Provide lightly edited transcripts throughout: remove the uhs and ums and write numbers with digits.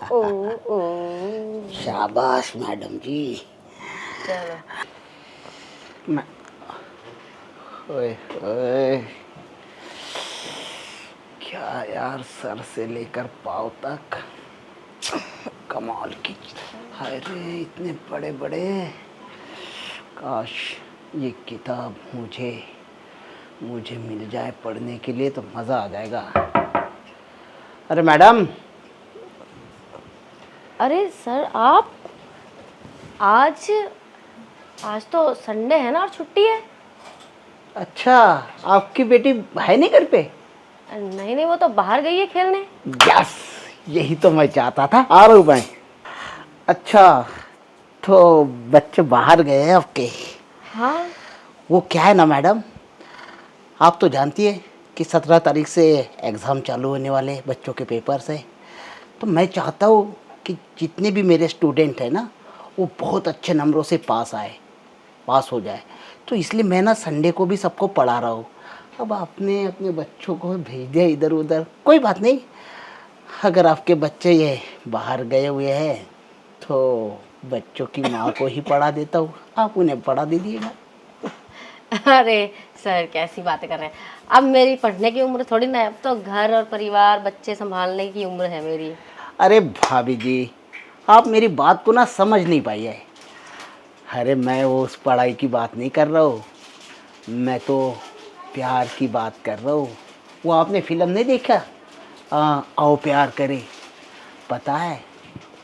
ओ ओ शाबाश मैडम जी। चलो। मैं ओए ओए, क्या यार, सर से लेकर पाँव तक कमाल की। हाय रे, इतने बड़े बड़े। काश ये किताब मुझे मुझे मिल जाए पढ़ने के लिए तो मज़ा आ जाएगा। अरे मैडम। अरे सर, आप आज आज तो संडे है ना और छुट्टी है। अच्छा, आपकी बेटी है नहीं घर पे? नहीं नहीं, वो तो बाहर गई है खेलने। यस, यही तो मैं चाहता था। आ रहा हूँ मैं। अच्छा, तो बच्चे बाहर गए हैं आपके? हाँ। वो क्या है ना मैडम, आप तो जानती है कि 17 तारीख से एग्ज़ाम चालू होने वाले बच्चों के पेपर से। तो मैं चाहता हूँ कि जितने भी मेरे स्टूडेंट हैं ना, वो बहुत अच्छे नंबरों से पास हो जाए। तो इसलिए मैं ना संडे को भी सबको पढ़ा रहा हूँ। अब आपने अपने बच्चों को भेज दिया इधर उधर, कोई बात नहीं। अगर आपके बच्चे ये बाहर गए हुए हैं तो बच्चों की माँ को ही पढ़ा देता हूँ, आप उन्हें पढ़ा दीजिएगा। अरे सर, कैसी बातें कर रहे हैं। अब मेरी पढ़ने की उम्र थोड़ी ना है, अब तो घर और परिवार बच्चे संभालने की उम्र है मेरी। अरे भाभी जी, आप मेरी बात को ना समझ नहीं पाई है। अरे मैं वो उस पढ़ाई की बात नहीं कर रहा हूँ, मैं तो प्यार की बात कर रहा हूँ। वो आपने फिल्म नहीं देखा, आओ प्यार करें? पता है,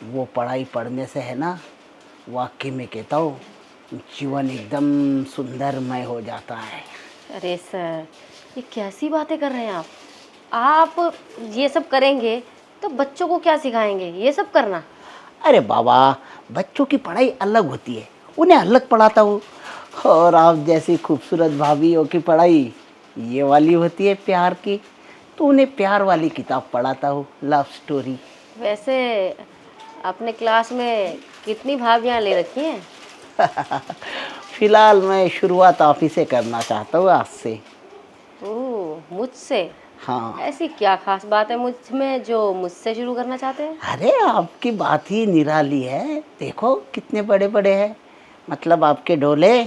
वो पढ़ाई पढ़ने से है ना, वाकई में कहता हूँ, जीवन एकदम सुंदरमय हो जाता है। अरे सर, ये कैसी बातें कर रहे हैं आप ये सब करेंगे तो बच्चों को क्या सिखाएंगे ये सब करना। अरे बाबा, बच्चों की पढ़ाई अलग होती है, उन्हें अलग पढ़ाता हूँ। और आप जैसी खूबसूरत भाभीयों की पढ़ाई ये वाली होती है, प्यार की। तो उन्हें प्यार वाली किताब पढ़ाता हूँ, लव स्टोरी। वैसे अपने क्लास में कितनी भाभियां ले रखी हैं? फिलहाल मैं शुरुआत आप ही से करना चाहता हूँ, आज से। ओह, मुझसे? हाँ। ऐसी क्या खास बात है मुझ में जो मुझसे शुरू करना चाहते हैं? अरे आपकी बात ही निराली है, देखो कितने बड़े बड़े हैं। मतलब आपके डोले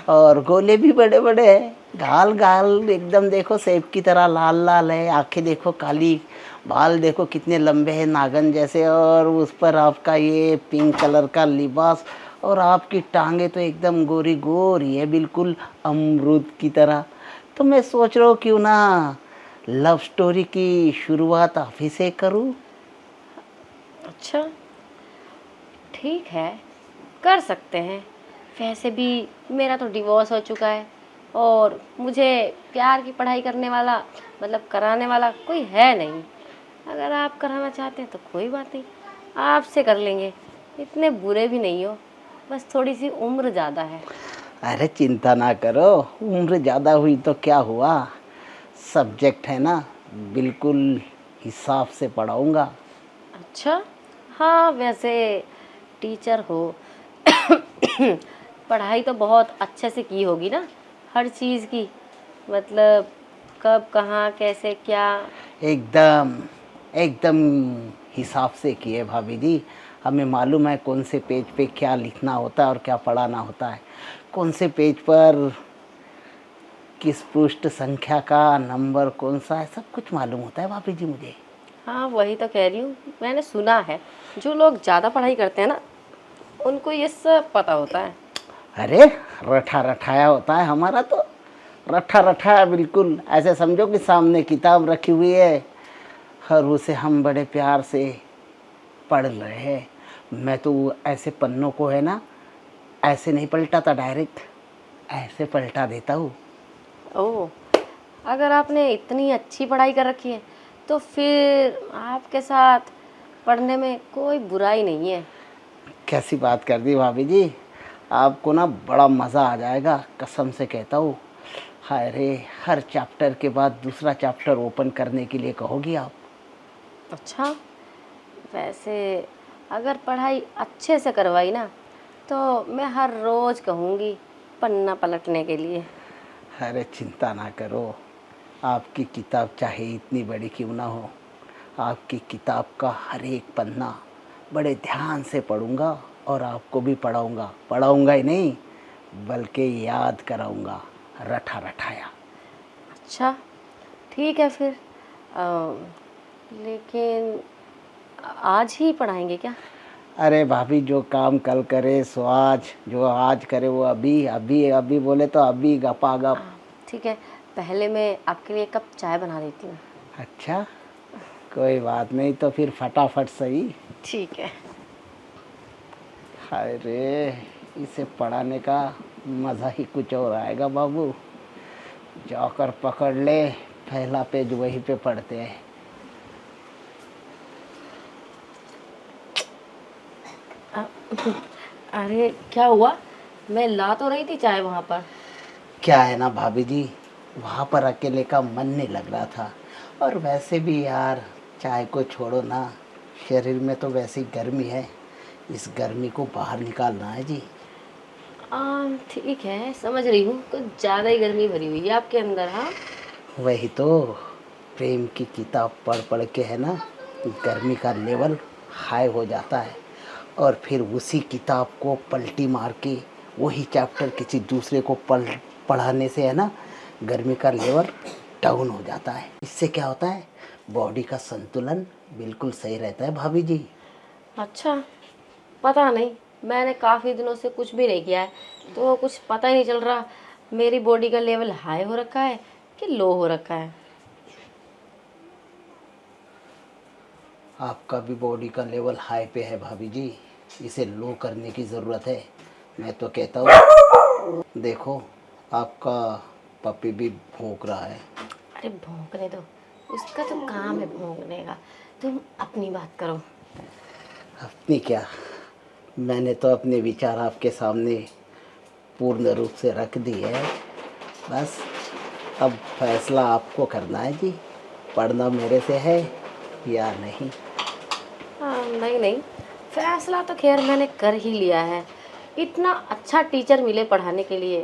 और गोले भी बड़े बड़े हैं। गाल गाल एकदम देखो सेब की तरह लाल लाल है, आंखें देखो काली, बाल देखो कितने लंबे हैं नागन जैसे, और उस पर आपका ये पिंक कलर का लिबास, और आपकी टांगे तो एकदम गोरी गोरी है, बिल्कुल अमरूद की तरह। तो मैं सोच रहा हूँ क्यों ना लव स्टोरी की शुरुआत आप ही से करूँ। अच्छा, ठीक है, कर सकते हैं। वैसे भी मेरा तो डिवोर्स हो चुका है और मुझे प्यार की पढ़ाई करने वाला, मतलब कराने वाला कोई है नहीं। अगर आप कराना चाहते हैं तो कोई बात नहीं, आपसे कर लेंगे। इतने बुरे भी नहीं हो, बस थोड़ी सी उम्र ज़्यादा है। अरे चिंता ना करो, उम्र ज़्यादा हुई तो क्या हुआ, सब्जेक्ट है ना, बिल्कुल हिसाब से पढ़ाऊँगा। अच्छा, हाँ वैसे टीचर हो पढ़ाई तो बहुत अच्छे से की होगी ना, हर चीज़ की, मतलब कब कहाँ कैसे क्या। एकदम एकदम हिसाब से किए भाभी जी। हमें मालूम है कौन से पेज पे क्या लिखना होता है और क्या पढ़ाना होता है, कौन से पेज पर किस पृष्ठ संख्या का नंबर कौन सा है, सब कुछ मालूम होता है भाभी जी मुझे। हाँ वही तो कह रही हूँ, मैंने सुना है जो लोग ज़्यादा पढ़ाई करते हैं ना उनको ये सब पता होता है। अरे रठा रठाया होता है हमारा तो, रठा रठाया बिल्कुल। ऐसे समझो कि सामने किताब रखी हुई है और उसे हम बड़े प्यार से पढ़ रहे हैं। मैं तो ऐसे पन्नों को है ना, ऐसे नहीं पलटाता, डायरेक्ट ऐसे पलटा देता हूँ। ओह, अगर आपने इतनी अच्छी पढ़ाई कर रखी है तो फिर आपके साथ पढ़ने में कोई बुराई नहीं है। कैसी बात कर दी भाभी जी, आपको ना बड़ा मज़ा आ जाएगा, कसम से कहता हूँ। हाय रे, हर चैप्टर के बाद दूसरा चैप्टर ओपन करने के लिए कहोगी आप। अच्छा, वैसे अगर पढ़ाई अच्छे से करवाई ना तो मैं हर रोज़ कहूँगी पन्ना पलटने के लिए। अरे चिंता ना करो, आपकी किताब चाहे इतनी बड़ी क्यों ना हो, आपकी किताब का हर एक पन्ना बड़े ध्यान से पढ़ूंगा और आपको भी पढ़ाऊंगा। पढ़ाऊंगा ही नहीं बल्कि याद कराऊंगा, रटा रटाया। अच्छा ठीक है फिर। लेकिन आज ही पढ़ाएंगे क्या? अरे भाभी, जो काम कल करे सो आज, जो आज करे वो अभी। अभी अभी बोले तो अभी, गपा गप। ठीक है, पहले मैं आपके लिए एक कप चाय बना देती हूँ। अच्छा, कोई बात नहीं, तो फिर फटाफट सही। ठीक है। हाय रे, इसे पढ़ाने का मज़ा ही कुछ और आएगा बाबू। जाकर पकड़ ले, पहला पेज वहीं पे पढ़ते हैं। अरे क्या हुआ? मैं ला तो रही थी चाय वहाँ पर। क्या है ना भाभी जी, वहाँ पर अकेले का मन नहीं लग रहा था। और वैसे भी यार, चाय को छोड़ो ना, शरीर में तो वैसी गर्मी है, इस गर्मी को बाहर निकालना है जी। ठीक है, समझ रही हूँ, कुछ ज़्यादा ही गर्मी भरी हुई है आपके अंदर। हाँ, वही तो, प्रेम की किताब पढ़ पढ़ के है ना, गर्मी का लेवल हाई हो जाता है। और फिर उसी किताब को पलटी मार के वही चैप्टर किसी दूसरे को पढ़ाने से है ना, गर्मी का लेवल डाउन हो जाता है। इससे क्या होता है, बॉडी का संतुलन बिल्कुल सही रहता है भाभी जी। अच्छा, पता नहीं, मैंने काफ़ी दिनों से कुछ भी नहीं किया है, तो कुछ पता ही नहीं चल रहा मेरी बॉडी का लेवल हाई हो रखा है कि लो हो रखा है। आपका भी बॉडी का लेवल हाई पे है भाभी जी, इसे लो करने की ज़रूरत है। मैं तो कहता हूँ, देखो आपका पपी भी भौंक रहा है। अरे भौंकने दो, उसका तो काम है भौंकने का। तुम अपनी बात करो। अपनी क्या, मैंने तो अपने विचार आपके सामने पूर्ण रूप से रख दी है। बस अब फैसला आपको करना है जी, पढ़ना मेरे से है या नहीं। नहीं नहीं, फैसला तो खैर मैंने कर ही लिया है। इतना अच्छा टीचर मिले पढ़ाने के लिए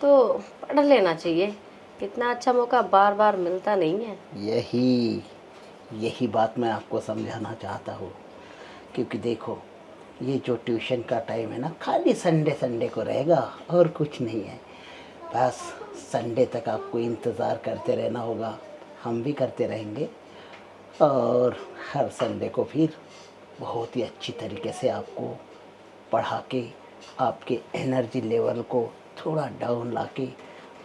तो पढ़ लेना चाहिए। इतना अच्छा मौका बार बार मिलता नहीं है। यही यही बात मैं आपको समझाना चाहता हूँ। क्योंकि देखो, ये जो ट्यूशन का टाइम है ना, खाली संडे संडे को रहेगा और कुछ नहीं है। बस संडे तक आपको इंतज़ार करते रहना होगा, हम भी करते रहेंगे। और हर संडे को फिर बहुत ही अच्छी तरीके से आपको पढ़ा के आपके एनर्जी लेवल को थोड़ा डाउन ला के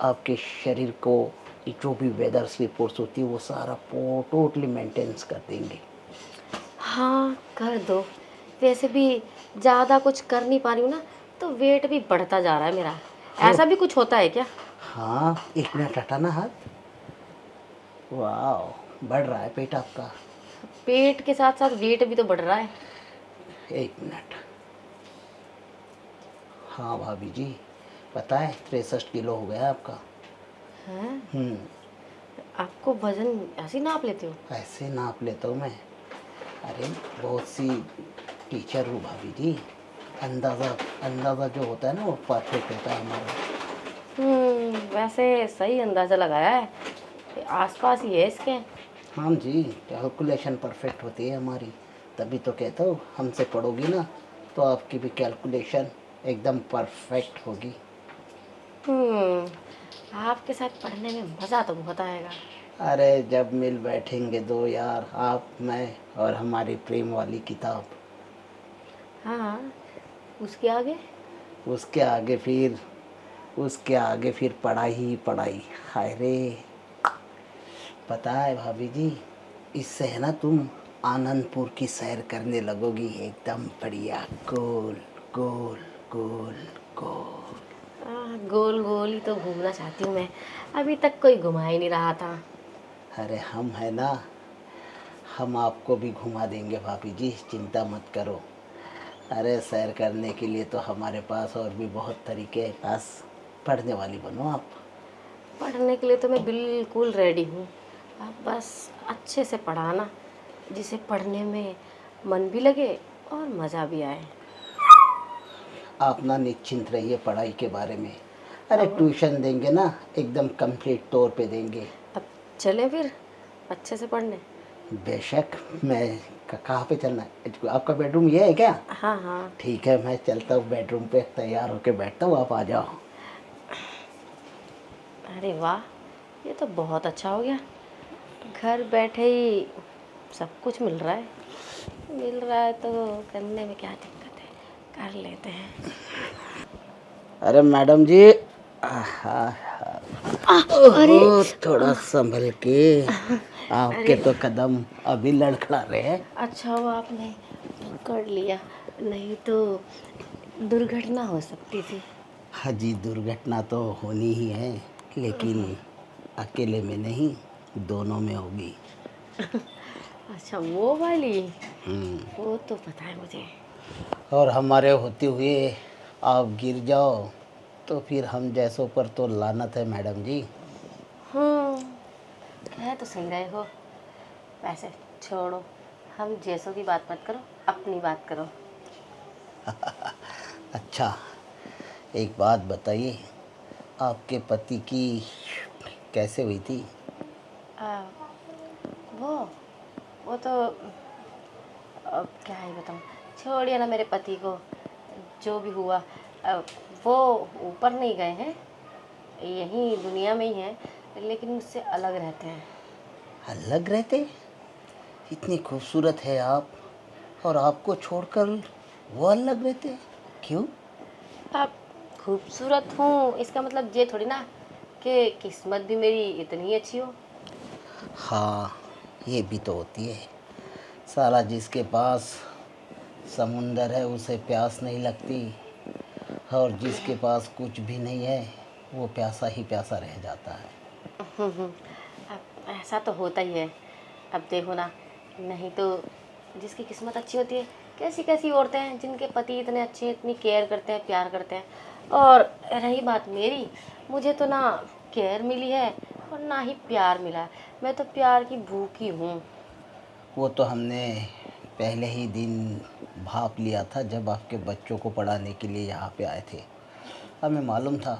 आपके शरीर को जो भी वेदर्स रिपोर्ट्स होती है वो सारा टोटली मेंटेनेंस कर देंगे। हाँ कर दो। वैसे भी ज़्यादा कुछ कर नहीं पा रही हूँ ना, तो वेट भी बढ़ता जा रहा है मेरा। ऐसा भी कुछ होता है क्या? हाँ, एक मिनट हटाना हाथ। वाह, बढ़ रहा है पेट आपका। पेट के साथ साथ वेट भी तो बढ़ रहा है। एक मिनट। हाँ भाभी जी, पता है 63 किलो हो गया आपका। हैं? आपको वजन ऐसे ही नाप लेते हो? ऐसे नाप लेता हूँ मैं। अरे बहुत सी टीचर हूँ भाभी जी, अंदाज़ा अंदाज़ा जो होता है ना वो परफेक्ट होता है हमारा। वैसे सही अंदाज़ा लगाया है। आसपास ही है इसके। हाँ जी, कैलकुलेशन परफेक्ट होती है हमारी। तभी तो कहता हूँ, हमसे पढ़ोगी ना तो आपकी भी कैलकुलेशन एकदम परफेक्ट होगी। आपके साथ पढ़ने में मज़ा तो बहुत आएगा। अरे जब मिल बैठेंगे दो यार, आप मैं और हमारी प्रेम वाली किताब, हाँ, उसके आगे? उसके आगे फिर उसके आगे फिर पढ़ाई ही पढ़ाई। हाय रे, पता है भाभी जी, इससे है ना तुम आनंदपुर की सैर करने लगोगी, एकदम बढ़िया, गोल गोल गोल गोल। गोल गोल ही तो घूमना चाहती हूँ मैं। अभी तक कोई घुमा ही नहीं रहा था। अरे हम है ना, हम आपको भी घुमा देंगे भाभी जी, चिंता मत करो। अरे सैर करने के लिए तो हमारे पास और भी बहुत तरीके हैं, बस पढ़ने वाली बनो आप। पढ़ने के लिए तो मैं बिल्कुल रेडी हूँ। आप बस अच्छे से पढ़ाना, जिसे पढ़ने में मन भी लगे और मज़ा भी आए। आप ना निश्चिंत रहिए पढ़ाई के बारे में। अरे अब ट्यूशन देंगे ना, एकदम कंप्लीट तौर पे देंगे। अब चलें फिर अच्छे से पढ़ने। बेशक। मैं कहाँ पे चलना है? आपका बेडरूम ये है क्या? हाँ हाँ। ठीक है, मैं चलता हूँ बेडरूम पे, तैयार होके बैठता हूँ, आप आ जाओ। अरे वाह, ये तो बहुत अच्छा हो गया। घर बैठे ही सब कुछ मिल रहा है। मिल रहा है तो करने में क्या दिक्कत है, कर लेते हैं। अरे मैडम जी, आहा, अरे ओहो, थोड़ा संभल के। आपके अरे, तो कदम अभी लड़खड़ा रहे हैं। अच्छा हुआ आपने पकड़ लिया, नहीं तो दुर्घटना हो सकती थी। हाँ जी, दुर्घटना तो होनी ही है, लेकिन अकेले में नहीं, दोनों में होगी। अच्छा वो वाली, हम्म। वो तो पता है मुझे। और हमारे होते हुए आप गिर जाओ तो फिर हम जैसों पर तो लानत है मैडम जी। हम्म, कह तो सही रहे हो। वैसे छोड़ो, हम जैसों की बात मत करो, अपनी बात करो। अच्छा, एक बात बताइए, आपके पति की कैसे हुई थी? आ, वो वो तो अब क्या ही बताऊँ। छोड़िए ना मेरे पति को, जो भी हुआ। अ, वो ऊपर नहीं गए हैं, यहीं दुनिया में ही हैं, लेकिन मुझसे अलग रहते हैं। अलग रहते? इतनी खूबसूरत है आप, और आपको छोड़कर वो अलग रहते? क्यों? अब खूबसूरत हूँ इसका मतलब ये थोड़ी ना कि किस्मत भी मेरी इतनी अच्छी हो। हाँ, ये भी तो होती है। साला जिसके पास समुंदर है उसे प्यास नहीं लगती, और जिसके पास कुछ भी नहीं है वो प्यासा ही प्यासा रह जाता है। अब ऐसा तो होता ही है। अब देखो ना, नहीं तो जिसकी किस्मत अच्छी होती है, कैसी कैसी औरतें हैं जिनके पति इतने अच्छे, इतनी केयर करते हैं, प्यार करते हैं। और रही बात मेरी, मुझे तो ना केयर मिली है और ना ही प्यार मिला है। मैं तो प्यार की भूखी हूँ। वो तो हमने पहले ही दिन भाप लिया था जब आपके बच्चों को पढ़ाने के लिए यहाँ पे आए थे। हमें मालूम था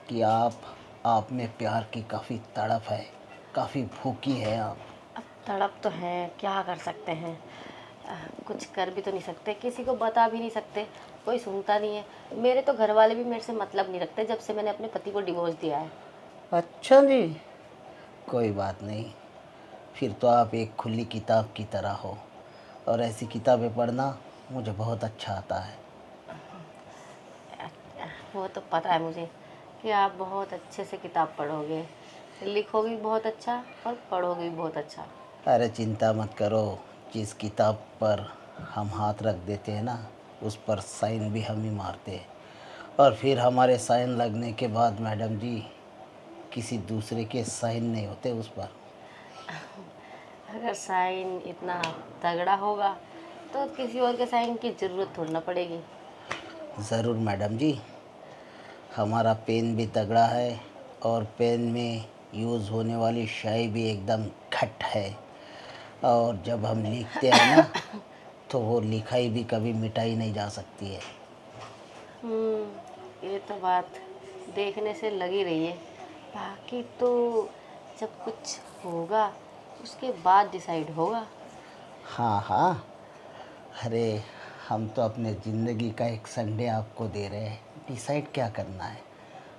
कि आप में प्यार की काफ़ी तड़प है, काफ़ी भूखी है आप। अब तड़प तो है, क्या कर सकते हैं। कुछ कर भी तो नहीं सकते, किसी को बता भी नहीं सकते, कोई सुनता नहीं है। मेरे तो घर वाले भी मेरे से मतलब नहीं रखते जब से मैंने अपने पति को डिवोर्स दिया है। अच्छा जी, कोई बात नहीं, फिर तो आप एक खुली किताब की तरह हो, और ऐसी किताबें पढ़ना मुझे बहुत अच्छा आता है। वो तो पता है मुझे कि आप बहुत अच्छे से किताब पढ़ोगे, लिखोगे भी बहुत अच्छा और पढ़ोगे भी बहुत अच्छा। अरे चिंता मत करो, जिस किताब पर हम हाथ रख देते हैं ना, उस पर साइन भी हम ही मारते हैं, और फिर हमारे साइन लगने के बाद मैडम जी किसी दूसरे के साइन नहीं होते उस पर। अगर साइन इतना तगड़ा होगा तो किसी और के साइन की ज़रूरत थोड़ी ना पड़ेगी। ज़रूर मैडम जी, हमारा पेन भी तगड़ा है, और पेन में यूज़ होने वाली स्याही भी एकदम खट है, और जब हम लिखते हैं ना तो वो लिखाई भी कभी मिटाई नहीं जा सकती है। ये तो बात देखने से लगी रही है। बाकी तो जब कुछ होगा उसके बाद डिसाइड होगा। हाँ हाँ, अरे हम तो अपने ज़िंदगी का एक संडे आपको दे रहे हैं, डिसाइड क्या करना है?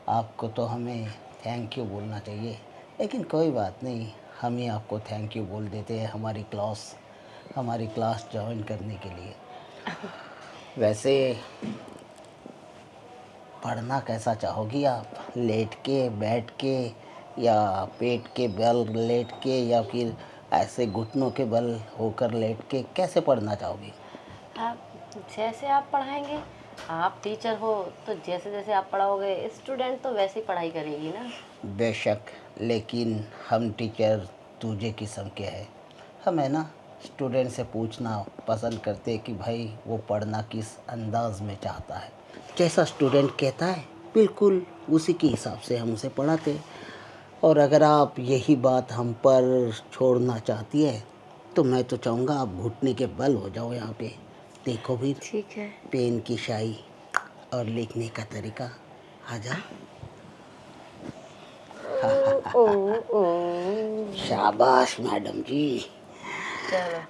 आपको तो हमें थैंक यू बोलना चाहिए, लेकिन कोई बात नहीं, हम ही आपको थैंक यू बोल देते हैं हमारी क्लास ज्वाइन करने के लिए। वैसे पढ़ना कैसा चाहोगी आप? लेट के, बैठ के, या पेट के बल लेट के, या फिर ऐसे घुटनों के बल होकर लेट के, कैसे पढ़ना चाहोगी? आप जैसे आप पढ़ाएंगे, आप टीचर हो तो जैसे जैसे आप पढ़ाओगे स्टूडेंट तो वैसे ही पढ़ाई करेगी ना। बेशक, लेकिन हम टीचर दूजे किस्म के हैं। हम है ना स्टूडेंट से पूछना पसंद करते हैं कि भाई वो पढ़ना किस अंदाज में चाहता है। जैसा स्टूडेंट कहता है बिल्कुल उसी के हिसाब से हम उसे पढ़ाते हैं। और अगर आप यही बात हम पर छोड़ना चाहती है तो मैं तो चाहूँगा आप घुटने के बल हो जाओ यहाँ पे। देखो भी, ठीक है। पेन की स्याही और लिखने का तरीका, आ जाओ। ओ, ओ, ओ। शाबाश मैडम जी, चलो